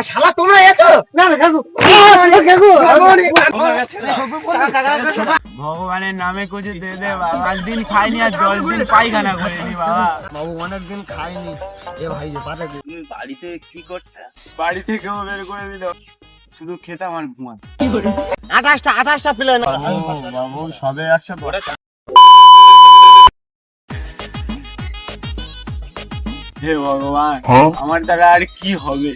আর শালা তোমরা এসো না না কাকু ভগবানের নামে কিছু দে দে বাবা, একদিন খাইনি আর 10 দিন পায়খানা করিনি বাবা। বাবু অনেকদিন খাইনি। এ ভাই পাঠা দে। তুমি বাড়িতে কি করতে? বাড়ি থেকেও বের করে দিল, শুধু খেতাম আর ঘুমাতাম। 28টা প্লেন বাবু সবে একসাথে। হে ভগবান, আমার দ্বারা আর কি হবে?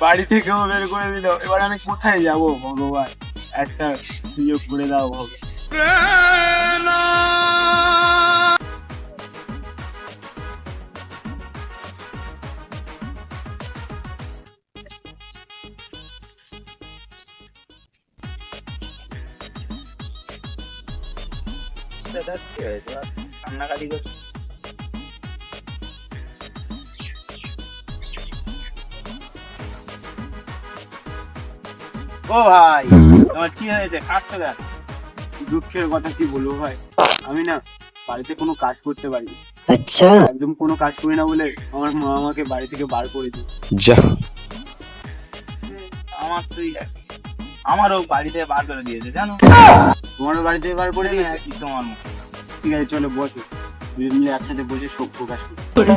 বাড়ি থেকেও বের করে দিল, এবার আমি কোথায় যাব ভগবান? একটা সুযোগ করে দাও ভগবান। কান্নাকাটি করছে। ও ভাই, তোমার কি হয়েছে? কাঁদছো কেন? দুঃখের কথা কি বলবো ভাই, আমি না বাড়িতে কোনো কাজ করতে পারি না। আচ্ছা, একদম কোনো কাজ করি না বলে আমার মা আমাকে বাড়ি থেকে বার করে দিল। যা আমার তো আমারও বাড়িতে বার করে দিয়েছে জানো। তোমারও বাড়িতে বার করে দিয়েছে কি তোমার মতো? ঠিক আছে চলো বসো, দুজন মিলে একসাথে বসে শোক প্রকাশ করি।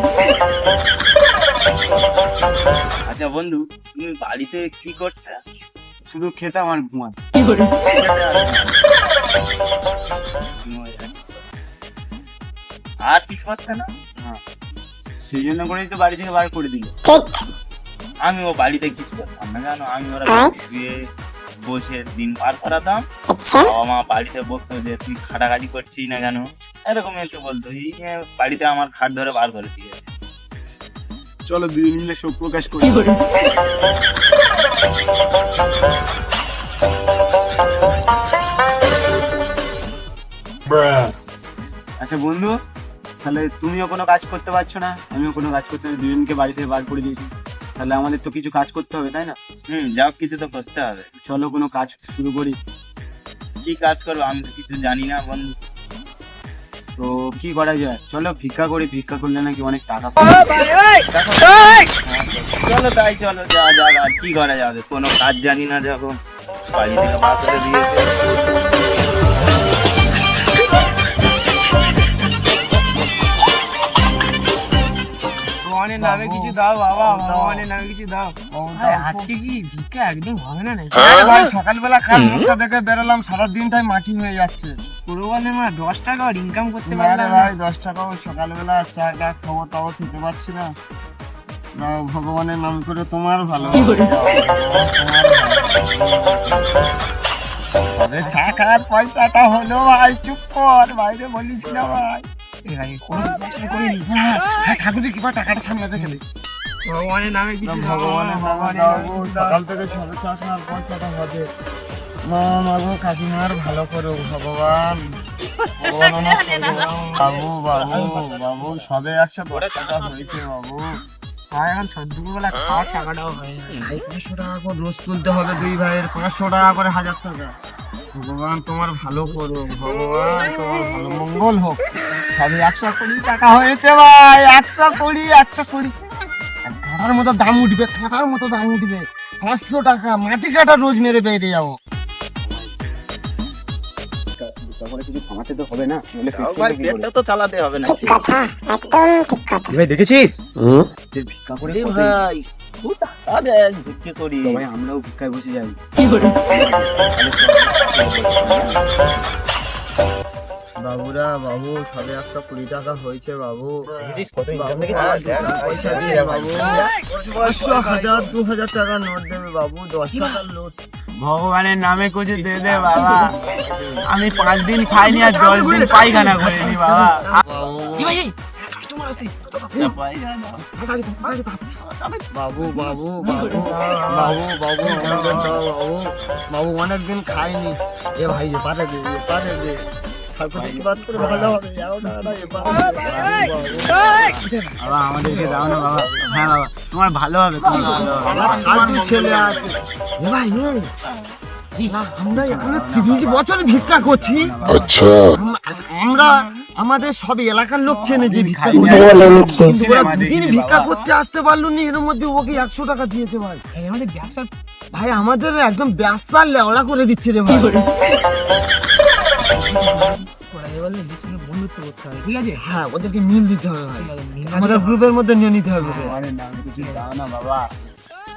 আচ্ছা বন্ধু, তুমি বাড়িতে কি করতে? শুধু খেতাম আর ঘুমাতাম। আর কিছু করতে না? সেই জন্য করেই তো বাড়ি থেকে বার করে দিল। আমি ও বাড়িতে কিছু করতাম না জানো, আমি ওরা শুয়ে বসে দিন পার করাতাম। বাবা মা বাড়িতে বলতো যে তুই খাটাখাটি করছিস না কেন, এরকম একটু বলতো। এই বাড়িতে আমার খাট ধরে বার করে দিয়েছে। চলো দুজন মিলে শোক প্রকাশ করি। আচ্ছা বন্ধু, তাহলে তুমিও কোনো কাজ করতে পারছো না, আমিও কোনো কাজ করতে, দুজনকে বাড়ি থেকে বার করে দিয়েছি, তাহলে আমাদের তো কিছু কাজ করতে হবে তাই না? যাও, কিছু তো করতে হবে। চলো কোনো কাজ শুরু করি। কি কাজ করবো আমি তো কিছু জানি না বন্ধু। তো কি করা যায়? চলো ভিক্ষা করি, ভিক্ষা করলে নাকি অনেক টাকা পাবো। চলো তাই চলো, যা যা আর কি করা যাবে, কোনো কাজ জানি না যখন বাড়ি থেকে বার করে দিয়েছে। ভগবানের নামে কিছু দাও বাবা, ভগবানের নামে কিছু দাও। আজকে কি ভিক্ষা একদম হবে না নাকি? ভাই সকালবেলা খান মুখটা দেখে বেরোলাম, সারা দিনটাই মাটি হয়ে যাচ্ছে। পুরোবানে মা 10 টাকা ইনকাম করতে আরে পারলাম ভাই 10 টাকাও সকালবেলা চাটা খাবো তাও খেতে পারছি না। দাও ভগবানের নাম করে তোমার ভালো। তবে টাকার পয়সাটা হলো ভাই, চুপ কর, বাইরে বলিস না ভাই। ঠাকুরের কি টাকাটা সামনে রেখে দে। ভগবানের নামে কিছু দাও, ভগবানের নামে দাও, সকাল থেকে সবে চাকরার পয়সাটা হবে। মা মাগো কাকিমার ভালো করো ভগবান। বাবু বাবু বাবু সবে 110 টাকা হয়েছে বাবু। এখন সদ্যবেলা খাওয়ার টাকাটাও হয়ে যায়। 500 টাকা করে রোজ তুলতে হবে দুই ভাইয়ের, 500 টাকা করে 1000 টাকা। ভগবান তোমার ভালো করো, ভগবান তোমার ভালো মঙ্গল হোক। সবে 120 টাকা হয়েছে ভাই, 120 কাটার মতো দাম উঠবে, কাটার মতো দাম উঠবে। 500 টাকা মাটি কাটা রোজ মেরে বেরিয়ে যাবো। কিছু কমাতে তো হবে না, ভাই পেটটা তো চালাতে হবে না। ঠিক কথা, একদম ঠিক কথা। ভাই দেখেছিস ভিক্ষা করে ভাই ভিক্ষা করি ভাই, আমরাও ভিক্ষায় বসে যাই। বাবুরা বাবু সবে 120 টাকা হয়েছে বাবু। পয়সা দিয়ে বাবু 500 1000 2000 টাকা নোট দেবে বাবু, 10 টাকার নোট। ভগবানের নামে কিছু দে দে বাবা, আমি 5 দিন খাইনি আর 10 দিন পায়খানা করিনি বাবা। বাবু বাবু বাবু বাবু বাবু আমাদের দাও বাবু, বাবু অনেকদিন খাইনি। এ ভাই পারে দে, পারে দে, ঠাকুর কি বাত করে ভালো হবে। বাবা আমাদেরকে দাও না বাবা। হ্যাঁ বাবা, তোমার ভালো হবে, তোমার ভালো হবে। ছেলে আছে এ ভাই, আমরা এখানে 30 বছর ভিক্ষা করছি। আচ্ছা আমরা আমাদের সব এলাকার লোক চেনে যে ভিক্ষা খাইনি করছে। বলেন কি? কিন্তু ওরা সিনেমা দুদিন দেখিনি ভিক্ষা বাবা। করতে আসতে পারলো নি, এর মধ্যে ওকে 100 টাকা দিয়েছে ভাই। আমাদের ব্যবসা ভাই আমাদের একদম ব্যবসা লেওড়া করে দিচ্ছে রে ভাই। করা বললে এদের সঙ্গে বন্ধুত্ব করতে হবে, ঠিক আছে? হ্যাঁ, ওদেরকে মিল দিতে হবে ভাই, ঠিক আছে, মিল আমাদের গ্রুপের মধ্যে নিয়ে নিতে হবে রে। আরে না, আমি কিছু দাও না বাবা,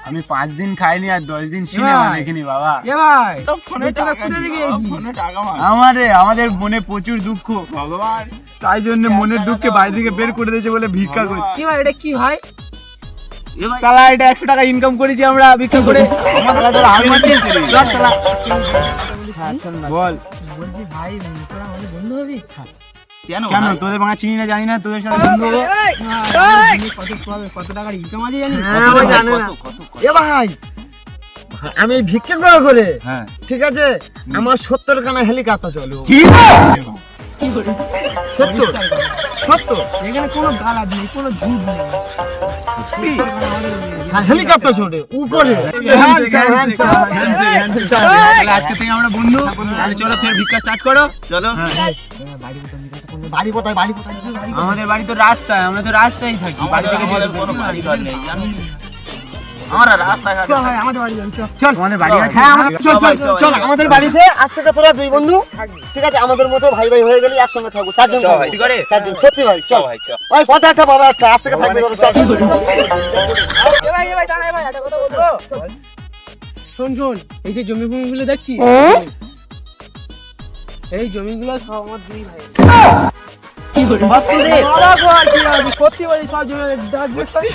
আমি 5 দিন খাইনি আর 10 দিন সিনেমা ভাই। দেখিনি বাবা। এ ভাই, ফোনে এই টাকা কোথা থেকে এসেছিস? আমাদের মনে প্রচুর দুঃখ ভগবান, তাই জন্য মনের দুঃখে বাড়ি থেকে বের করে দিয়েছে বলে ভিক্ষা করছি। কি ভাই, এটা কি ভাই? শালা এটা 100 টাকা ইনকাম করেছি আমরা ভিক্ষা করে। শালা তোরা হাল মারছিস রে। চল শালা। বল বলছি ভাই, তোরা আমাদের বন্ধু হবি? কেন তোদের ভাঙা চিনি না জানি না, তোদের সাথে বন্ধু হবো? কত টাকার ইনকাম আছে জানিস? হ্যাঁ, ওই জানে না। এ ভাই, আমি ভিক্ষা করে করে, হ্যাঁ ঠিক আছে, আমার 70 খানা হেলিকপ্টার চলে। কি 70 এখানে কোনো গালাজ নেই, কোনো ঝুট নেই। হ্যাঁ, হেলিকপ্টার চলে উপরে। তাহলে আজকে থেকে আমরা বন্ধু। তাহলে চলো ফের ভিক্ষা স্টার্ট করো, চলো। বাড়ি কোথায়? বাড়ি কোথায়? আমাদের বাড়ি তো রাস্তায়, আমরা তো রাস্তায় থাকি, বাড়ি থেকে যেতে কোনো বাড়ি ঘর নেই। আমরা রাস্তাঘাট চল ভাই, আমাদের বাড়ি যাবি, চল। চল, আমাদের বাড়ি আছে। হ্যাঁ, চল চল চল আমাদের বাড়িতে আজ থেকে তোরা 2 বন্ধু, ঠিক আছে, আমাদের মতো ভাই ভাই হয়ে গেলি, একসঙ্গে থাকবো 4 জন। চল ভাই, ঠিক আছে? 4 জন, সত্যি ভাই, চল ভাই চল। ভাই, কথা একটা বাবা একটা আজ থেকে থাকবে তোরা, চল। এ ভাই, দাঁড়া, এ ভাই, একটা কথা বলবো। শোন শোন, এই যে জমি গুলো দেখছিস, এই জমিগুলো সব আমার 2 ভাই। সত্যি বলি, সব জমি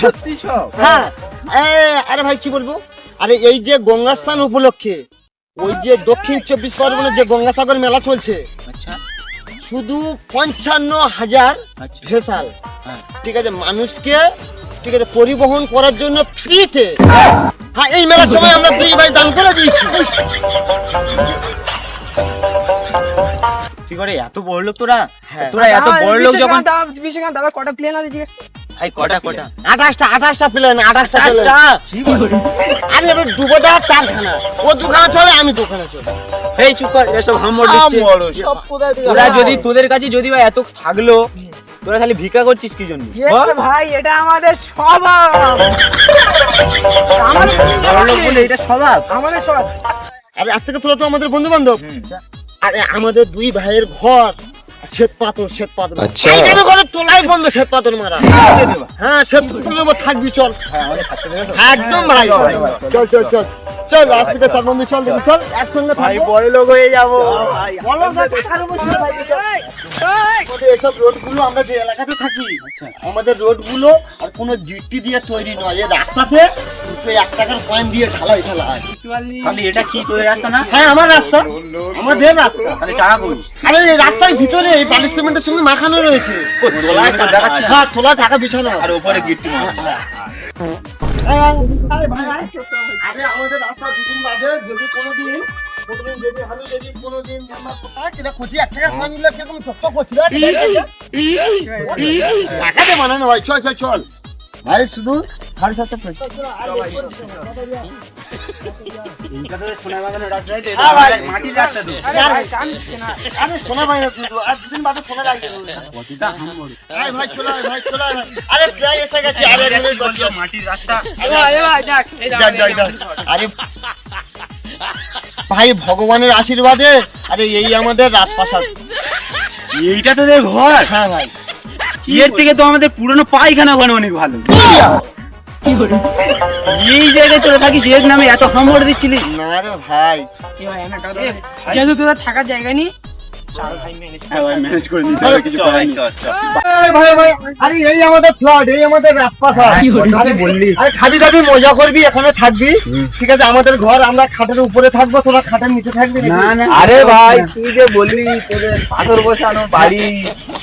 সত্যি সব। হ্যাঁ, আরে ভাই কি বলবো, আরে এই যে গঙ্গা স্নান উপলক্ষে ওই যে দক্ষিণ 24 পরগনার যে গঙ্গাসাগর মেলা চলছে, আচ্ছা শুধু 55,000 আচ্ছা ভেসাল, হ্যাঁ। ঠিক আছে, মানুষকে, ঠিক আছে, পরিবহন করার জন্য ফ্রিতে, হ্যাঁ, এই মেলার সময় আমরা 2 ভাই দান করে দিয়েছি। কি করে এত বড় লোক তোরা? হ্যাঁ। তোরা এত বড় লোক যখন দাদা কটা প্লেন আছে জিজ্ঞেস কর। এই কটা 28টা প্লেন, 28টা প্লেন। আরে এবার ডুবো দেওয়ার 4 খানা, ও 2 খানা চলে, আমি 2 খানা চলে। এই চুপ কর, এসব হামড় দিচ্ছে। সব কোথায় থেকে তোরা যদি তোদের কাছে যদি বা এত থাকলো, তোরা খালি ভিক্ষা করছিস কি জন্য? ভাই, এটা আমাদের স্বভাব, আমাদের বড় লোক বলে এটা স্বভাব। আমাদের স্বভাব। আরে আজ থেকে তোরা তো আমাদের বন্ধু বান্ধব। আরে আমাদের 2 ভাইয়ের ঘর শ্বেত পাথর আচ্ছা। এইখানে ঘরে তোলাই বন্ধ, শ্বেত পাথর মারা। হ্যাঁ, শ্বেত পাথরের উপর থাকবি, চল। একদম ভাই, চল চল চল চল, আজ থেকে সব বন্ধু চল, দেখি চল, একসঙ্গে ভাই থাকবো। বড় লোক হয়ে যাবো। বলো না, টাকার উপর শুধু থাকবি, চল। আমাদের এসব রোডগুলো, আমরা যে এলাকাতে থাকি, আমাদের রোডগুলো আর কোনো জিটি দিয়ে তৈরি নয়, এই রাস্তাতে 1 টাকার কয়েন দিয়ে ঢালাই ফেলা হয়। খালি এটা কি তোদের রাস্তা না? হ্যাঁ, আমার রাস্তা, আমাদের রাস্তা। খালি টাকা কই? আরে এই রাস্তার ভিতরে এই বালি সিমেন্টের সঙ্গে মাখানো রয়েছে। হ্যাঁ, তোলা টাকা বিছানো। আর উপরে গিট্টি মারা। আরে ভাই, আরে আমাদের রাস্তা 2 দিন বাদে যদি কোনোদিন আমরা কোথায় কিনা খুঁজি 1 টাকা কয়েন নিলে কিরকম চকচক করছিল, টাকাতে বানানো হয়। চল চল চল ভাই, শুধু 7.5 পয়সা। এইটা তো সোনা বাগানের রাস্তা, এটা হ্যাঁ ভাই। মাটির রাস্তা তো। আরে সোনা ভাই, আর 2 দিন বাদে সোনা লাগবে। কতটা হামড়। আরে ভাই, চলো ভাই, চলো ভাই। আরে প্রায় এসে গেছি। আরে মাটির রাস্তা। আরে ভাই, ভগবানের আশীর্বাদে, আরে এই আমাদের রাজপ্রাসাদ। এইটা তোদের ঘর? হ্যাঁ ভাই, এর থেকে তো আমাদের পুরনো পায়খানা ঘর অনেক ভালো। এই জায়গায় তোরা থাকিস, এর নামে এত হামড় দিচ্ছিলি? না রে ভাই, যেহেতু তোদের থাকার জায়গা নেই, ম্যানেজ করে নিতে হবে, কিছু করার নেই। ভাই ভাই, আরে এই আমাদের ফ্ল্যাট, এই আমাদের রাজপ্রাসাদ। আরে বললি, আরে খাবি দাবি মজা করবি, এখানে থাকবি, ঠিক আছে, আমাদের ঘর, আমরা খাটের উপরে থাকবো, তোরা খাটের নিচে থাকবি। আরে ভাই, তুই যে বললি তোদের পাথর বসানো বাড়ি,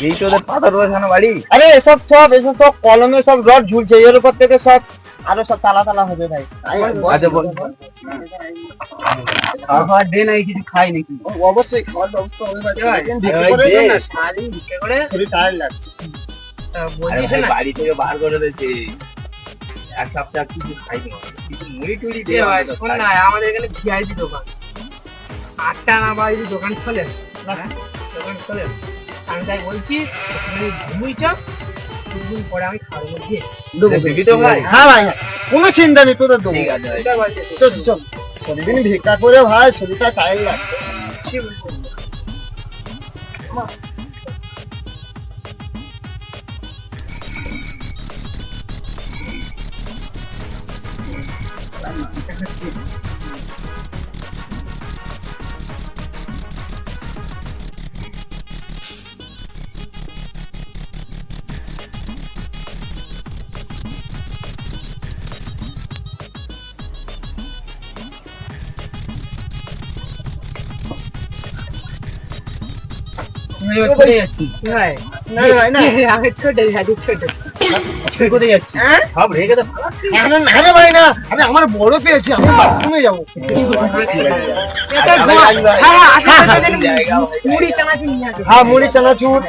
এই তোদের পাথর বসানো বাড়ি। আরে এসব সব কলমে সব রড ঝুলছে, এর উপর থেকে সব আরো সব তালা হবে ভাই। আচ্ছা বল, খাওয়া দে নাই, কিছু খাই নাকি? অবশ্যই খাওয়ার ব্যবস্থা হবে ভাই। সারাদিন ভিক্ষা করে শরীর টায়ার্ড লাগছে। আরে ভাই, বাড়ি থেকে বার করে দিয়েছে, 1 সপ্তাহ কিছু খাইনি, কিছু মুড়ি টুড়ি দিয়ে না, আমাদের এখানে ভিআইপি দোকান, 8টা না বাইরে দোকান খোলে, দোকান খোলে। আমি তাই বলছি তুমি ঘুমুই চা কিছুদিন পরে আমি খাবো বলছি দিবি তো ভাই? হ্যাঁ ভাই, কোনো চিন্তা নেই, তোদের দেবো। ঠিক আছে ভাই। চল চল, প্রতিদিন ভিক্ষা করে ভাই শরীরটা টাইম লাগছে। কোথায় যাচ্ছি ভাই? না ভাই না, আমি ছোট তুই কোথায় যাচ্ছিস? হ্যাঁ? সব রেখে তো ফালাচ্ছি। না না রে ভাই না, আমি আমার বড় পেয়েছি, আমি বাথরুমে যাবো। মুড়ি চানাচুর নিয়ে আসো। হ্যাঁ, মুড়ি চানাচুর।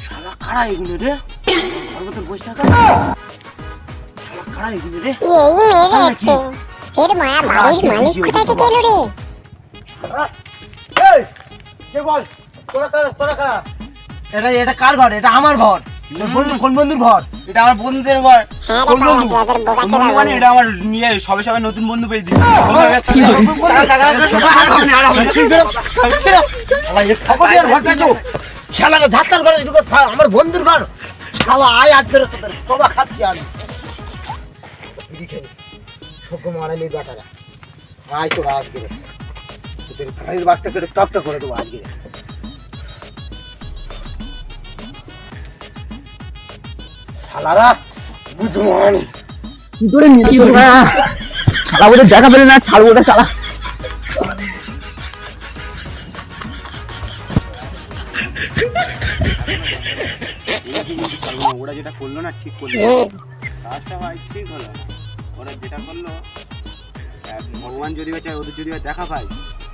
শালা কারা এগুলো রে? ঘর মতো বসে থাকা শালা কারা এগুলো রে? এই মেরেছে এর মায়া বাড়ির মালিক কোথা থেকে এলো রে? কে বল, তোরা কারা? এটা কার ঘর? এটা আমার ঘর। কোন বন্ধুর ঘর? এটা আমার বন্ধুদের ঘর। হ্যাঁ কোন রে বন্ধু? পাঁচ বোকা কোন ছেলে বন্ধু মানে এটা আমার নিয়ে সবে সবে নতুন বন্ধু পেয়ে দিচ্ছি। শালাটা ঝাঁটার ঘরে ঢুকে আমার বন্ধুর ঘর। শালা আয় আজ বেরো, তোদের তোবা খাচ্ছি আমি। সভ্য মারালি বেটারা, আয় তোরা আজকে তোদের ঘরের বাচ্চা করে তপ্ত করে দেবো আজকে। শালারা বুঝমানি কি করে নিয়ে শালা বলে দেখা পেলে না, ছাড়বো ওটা চালা। ওরা যেটা করলো না ঠিক করলো, কাজটা ভাই ঠিক হলো না। ওরা যেটা করলো, ভগবান যদি চায় ওদের যদি দেখা পায়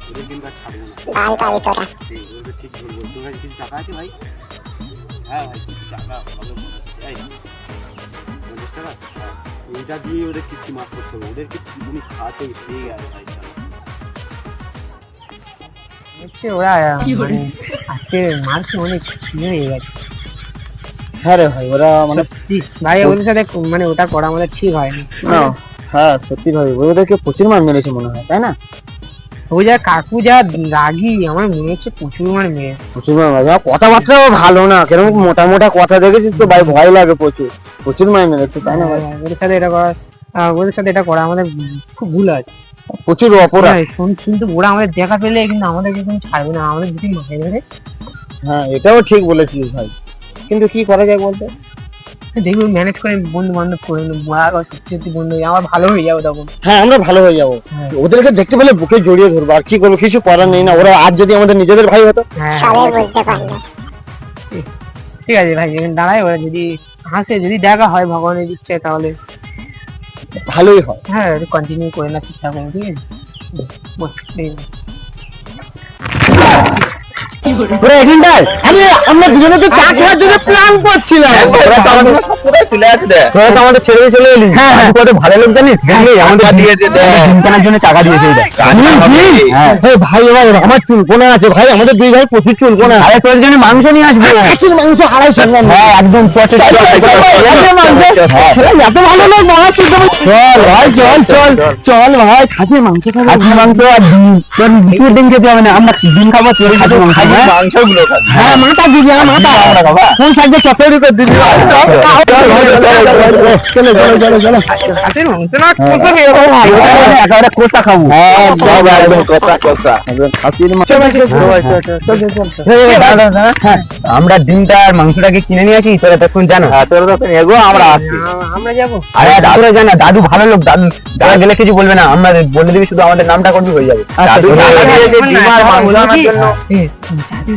ওদের কিন্তু আর ছাড়বো না। বাল পাবি তোরা। ওদের ঠিক বলবো, তোর কাছে কিছু টাকা আছে ভাই? হ্যাঁ ভাই, কিছু টাকা হবে মনে হচ্ছে। এই 50 টাকা? হ্যাঁ, এইটা দিয়ে ওদের কিস্তি মাফ করতে হবে। ওদেরকে তুমি খাতে দিয়ে গেছে ভাই। ওরা মানে আজকে মার্চ অনেক হয়ে গেছে হ্যাঁ রে ভাই, ওরা মানে ভাই ওদের সাথে মানে ওটা করা আমাদের ঠিক হয়নি। না, হ্যাঁ সত্যি ভাই ওদেরকে প্রচুর মার মেরেছে মনে হয়, তাই না? ও যা কাকু যা রাগি, আমার মনে হচ্ছে প্রচুর মার মেরে। প্রচুর মার মেরেছে, কথাবার্তাও ভালো না, কেরকম মোটা মোটা কথা দেখেছিস তো ভাই, ভয় লাগে প্রচুর। প্রচুর মার মেরেছে, তাই না ভাই? ওদের সাথে এটা করা ওদের সাথে এটা করা আমাদের খুব ভুল আছে। প্রচুর অপরাধ। কিন্তু ওরা আমাদের দেখা পেলে কিন্তু আমাদেরকে কিন্তু ছাড়বে না, আমাদের যদি মারে মেরে। হ্যাঁ, এটাও ঠিক বলেছিস ভাই, কিন্তু কি করা যায় বলতে? দেখবি ম্যানেজ করে বন্ধু বান্ধব করে নেবো, সত্যি সত্যি বন্ধু আমার ভালো হয়ে যাবে তখন। হ্যাঁ, আমরা ভালো হয়ে যাবো। হ্যাঁ। ওদেরকে দেখতে পেলে বুকে জড়িয়ে ধরবো, আর কি করবো, কিছু করার নেই না। ওরা আজ যদি আমাদের নিজেদের ভাই হতো। হ্যাঁ সবাই বুঝতে পারলো। ঠিক আছে ভাই, যেখানে দাঁড়ায় ওরা যদি হাসে, যদি দেখা হয় ভগবানের ইচ্ছে তাহলে ভালোই হয়। হ্যাঁ কন্টিনিউ করে নেওয়ার চেষ্টা করবো, ঠিক আছে? বস, এই নে। আমরা দুজনে তো চা খাওয়ার জন্য প্ল্যান করছিলাম, চলে আসছে। তোরা তো আমাদের ছেড়ে চলে এলি। কত ভালো লোক জানিস, আমাদের দিয়েছে কেনার জন্য টাকা দিয়েছে। ভাই ভাই আমার চুলকোনা আছে ভাই, আমাদের দুই ভাই প্রচুর চুলকোনা। আরে তোর জন্য মাংস নিয়ে আসবো, খাসির মাংস 250 গ্রাম। হ্যাঁ একদম এত ভালো লোক মারা। চল ভাই চল ভাই, খাসির মাংস খাবো। খাসির মাংস আর ডিম, তোর দুটো ডিম খেতে হবে না, আমরা ডিম খাবো, তোর খাসির মাংস। মাংসগুলো হ্যাঁ মাথা দিবি, মাথা কোন সাইডে চটরি করে দিবি। চলো হাতের মাংস না কোথা একেবারে কোষা খাবো। আমরা ডিমটা আর মাংসটাকে কিনে নিয়ে আসি, তোরা তখন জানো। তোরা তখন এগো, আমরা আসছি। আমরা যাবো। আরে দাদুরা জানা, দাদু ভালো লোক, দাদু দাদা গেলে কিছু বলবে না, আমরা বলে দিবি, শুধু আমাদের নামটা করবি হয়ে যাবে। দাদু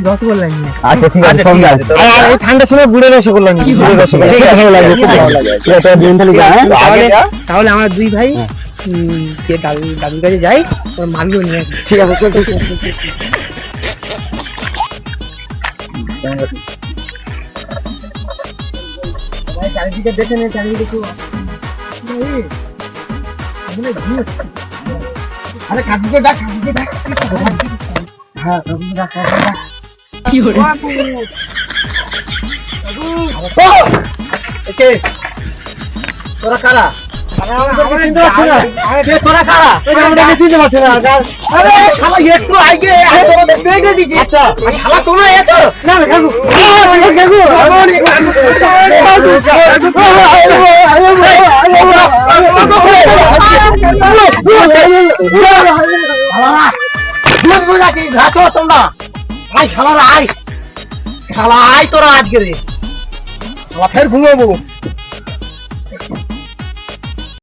রসগোল্লা নিয়ে আচ্ছা ঠিক আছে, ঠান্ডার সময় গুড়ে রসগোল্লা নিয়ে ভালো লাগে, খুব ভালো লাগে। তাহলে আমরা দুই ভাই যে দাদুর কাছে যাই, ওর মালগুলো নিয়ে আসি। ঠিক আছে, চল চারিদিকে দেখে নে, চারিদিকে আরে কাকুকে ডাক, কাকুকে ডাক। হ্যাঁ, কাকুকে ডাক, কাকুকে ডাক। কি করে একে, তোরা কারা? আমাদেরকে চিনতে পারছো না? কে তোরা কারা? আমাদেরকে চিনতে পারছো না? আরে শালা একটু আগে তোমাদের পেটে দিছি। আচ্ছা, শালা তোমরা এসো। না না কাকু, তোমরা আয় শালারা আয়, শালা আয় তোরা আজকে রে, শালা ফের ঘুমাবো।